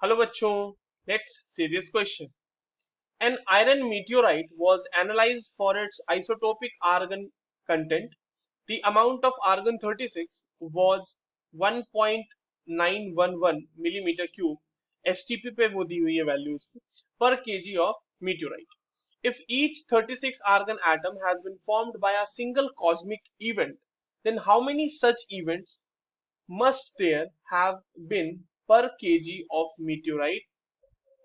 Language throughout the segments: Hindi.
हेलो बच्चों, let's see this question. An iron meteorite was analyzed for its isotopic argon content. The amount of argon 36 was 1.911 millimeter cube. STP पे वो दी हुई है values per kg of meteorite. If each 36 argon atom has been formed by a single cosmic event, then how many such events must there have been per kg of meteorite?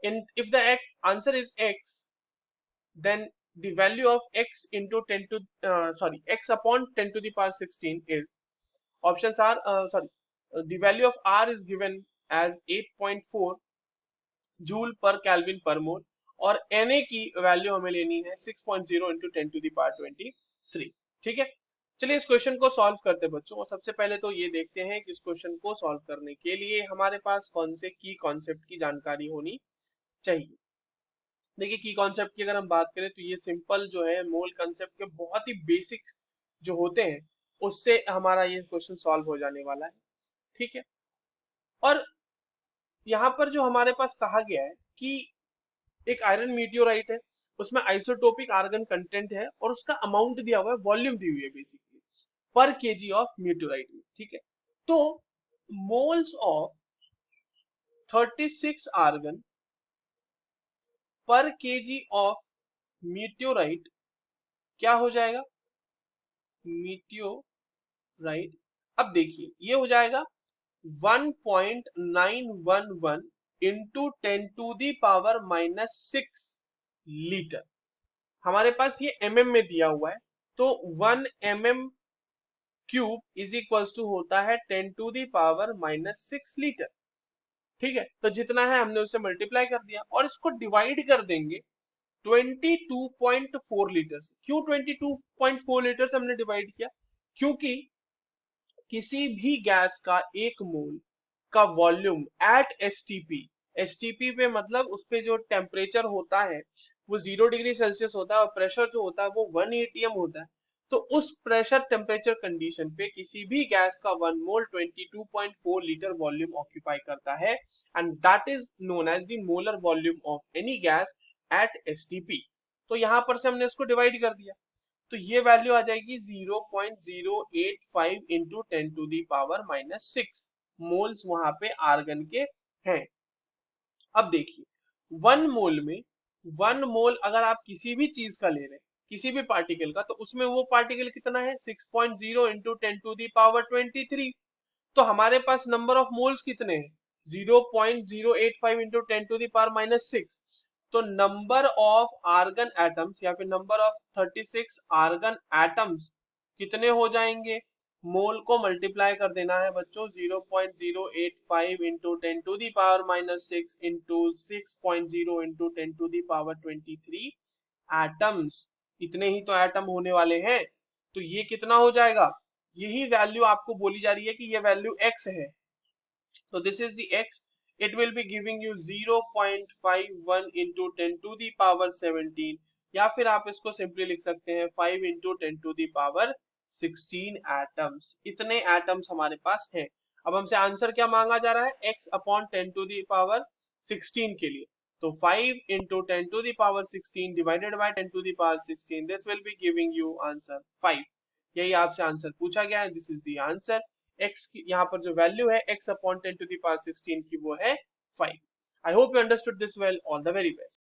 If the answer is x, then the value of x into 10 to x upon 10 to the power 16 is options are the value of r is given as 8.4 joule पर केल्विन पर मोल और Na की वैल्यू हमें लेनी है 6.0 इंटू 10 टू द पावर 23. ठीक है, चलिए इस क्वेश्चन को सॉल्व करते हैं बच्चों. और सबसे पहले तो ये देखते हैं कि इस क्वेश्चन को सॉल्व करने के लिए हमारे पास कौन से की कॉन्सेप्ट की जानकारी होनी चाहिए. देखिए, की कॉन्सेप्ट की अगर हम बात करें तो ये सिंपल जो है मोल कॉन्सेप्ट के बहुत ही बेसिक जो होते हैं उससे हमारा ये क्वेश्चन सॉल्व हो जाने वाला है. ठीक है, और यहाँ पर जो हमारे पास कहा गया है कि एक आयरन मीटियोराइट है, उसमें आइसोटोपिक आर्गन कंटेंट है और उसका अमाउंट दिया हुआ है, वॉल्यूम दी हुई है बेसिकली पर केजी ऑफ मीटियोराइट में. ठीक है, तो मोल्स ऑफ 36 आर्गन पर केजी ऑफ मीटियोराइट क्या हो जाएगा? मीटियोराइट, अब देखिए ये हो जाएगा 1.911 into 10 to the power -6 litre. हमारे पास ये mm में दिया हुआ है, तो 1 mm cube is equals to होता है 10 टू दी पावर -6 लीटर. ठीक है, तो जितना है हमने उसे मल्टीप्लाई कर दिया और इसको डिवाइड कर देंगे 22.4 लीटर से. क्यों 22.4 लीटर से हमने डिवाइड किया? क्योंकि किसी भी गैस का एक मोल का वॉल्यूम एट एसटीपी पे मतलब उस पे जो टेम्परेचर होता है वो 0 डिग्री सेल्सियस होता है और प्रेशर जो होता है वो 1 atm होता है. तो उस प्रेशर टेम्परेचर कंडीशन पे किसी भी गैस का 1 मोल 22.4 लीटर वॉल्यूम ऑक्यूपाई करता है and that is known as the molar volume of any gas at STP. तो यहां पर से हमने इसको डिवाइड कर दिया, तो ये वैल्यू आ जाएगी 0.085 into 10 to the power -6 moles वहां पे आर्गन के हैं. अब देखिए, वन मोल अगर आप किसी भी चीज का ले रहे हैं, किसी भी पार्टिकल का, तो उसमें वो पार्टिकल कितना है 6.0 इंटू 10 टू दी पावर 23. तो हमारे पास नंबर ऑफ मोल्स कितने हैं? 0.085 इंटू 10 टू दी पावर -6. तो नंबर ऑफ आर्गन एटम्स या फिर नंबर ऑफ 36 आर्गन एटम्स कितने हो जाएंगे? मोल को मल्टीप्लाई कर देना है बच्चों 0.085 into 10 to the power -6 into 6.0 into 10 to the power 23 atoms. इतने ही तो एटम होने वाले हैं, तो ये कितना हो जाएगा? यही वैल्यू आपको बोली जा रही है कि ये वैल्यू x है. So this is the x. It will be giving you 0.51 into 10 to the power 17, या फिर आप इसको सिंपली लिख सकते हैं 5 into 10 to the power 16 atoms. इतने एटम्स हमारे पास हैं. अब हमसे आंसर क्या मांगा जा रहा है? x upon 10 to the power 16 के लिए. तो 5 into 10 to the power 16 divided by 10 to the power 16, this will be giving you answer 5. यही आपसे आंसर पूछा गया है. This is the answer. x की यहाँ पर जो वैल्यू है x upon 10 to the power 16 की वो है 5. I hope you understood this well. All the very best.